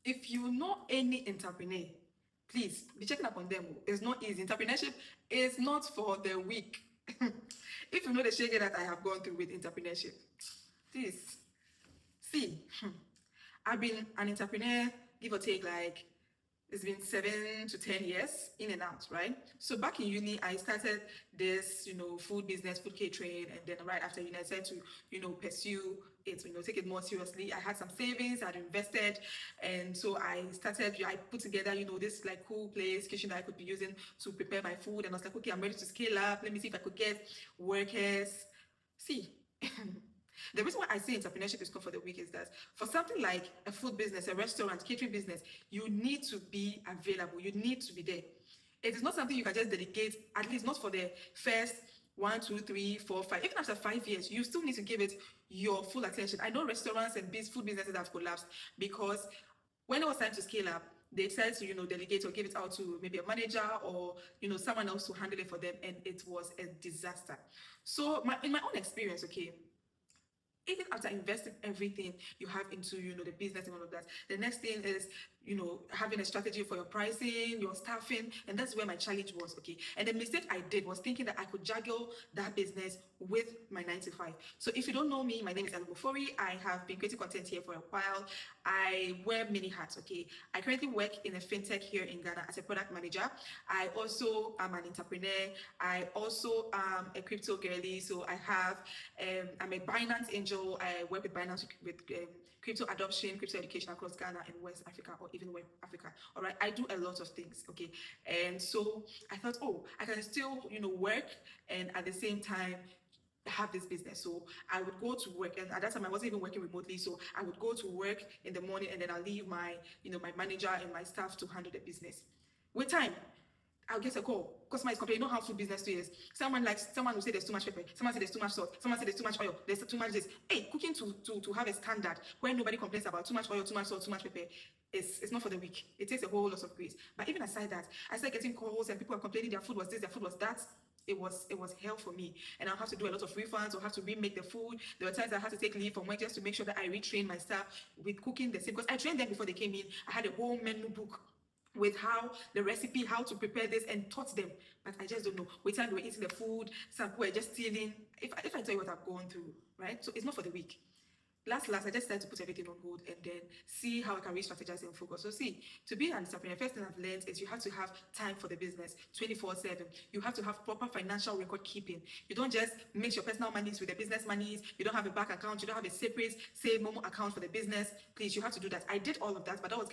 if you know any entrepreneur, please be checking up on them. It's not easy. Entrepreneurship is not for the weak. If you know the shege that I have gone through with entrepreneurship, please see. I've been an entrepreneur, give or take, like it's been 7 to 10 years in and out, right? So back in uni, I started this, food business, food catering, and then right after uni, I decided to, pursue it, take it more seriously. I had some savings, I'd invested, and so I put together, this like cool place, kitchen that I could be using to prepare my food, and I was like, okay, I'm ready to scale up. Let me see if I could get workers. See. The reason why I say entrepreneurship is good for the weak is that for something like a food business, a restaurant, catering business, you need to be available. You need to be there. It is not something you can just delegate, at least not for the first 1, 2, 3, 4, 5. Even after 5 years, you still need to give it your full attention. I know restaurants and food businesses have collapsed because when it was time to scale up, they decided to, delegate or give it out to maybe a manager or, someone else to handle it for them, and it was a disaster. So in my own experience, okay, even after investing everything you have into the business and all of that, the next thing is having a strategy for your pricing, your staffing, and that's where my challenge was. Okay, and the mistake I did was thinking that I could juggle that business with my 9 to 5. So if you don't know me, my name is Alubofori. I have been creating content here for a while. I wear many hats. Okay, I currently work in a fintech here in Ghana as a product manager. I also am an entrepreneur. I also am a crypto girly. So I'm a Binance angel. I work with Binance with crypto adoption, crypto education across Ghana and West Africa, or even West Africa. All right, I do a lot of things. Okay, and so I thought, I can still work and at the same time have this business. So I would go to work, and at that time I wasn't even working remotely. So I would go to work in the morning, and then I'll leave my my manager and my staff to handle the business. With time, I'll get a call. Customer is complaining. You know how food business is. Someone will say there's too much pepper. Someone say there's too much salt. Someone say there's too much oil. There's too much this. Hey, cooking to have a standard where nobody complains about too much oil, too much salt, too much pepper. It's not for the weak. It takes a whole lot of grace. But even aside that, I started getting calls and people are complaining their food was this, their food was that. It was hell for me, and I'll have to do a lot of refunds or have to remake the food. There were times I had to take leave from work just to make sure that I retrain my staff with cooking the same, because I trained them before they came in. I had a whole menu book with the recipe, how to prepare this, and taught them. But I just don't know. With time they were eating the food, some people were just stealing. If I tell you what I've gone through, right? So it's not for the weak. Last, I just decided to put everything on hold and then see how I can re-strategize and focus. So see, to be an entrepreneur, first thing I've learned is you have to have time for the business 24/7. You have to have proper financial record keeping. You don't just mix your personal monies with the business monies. You don't have a bank account. You don't have a separate, say, Momo account for the business. Please, you have to do that. I did all of that, but that was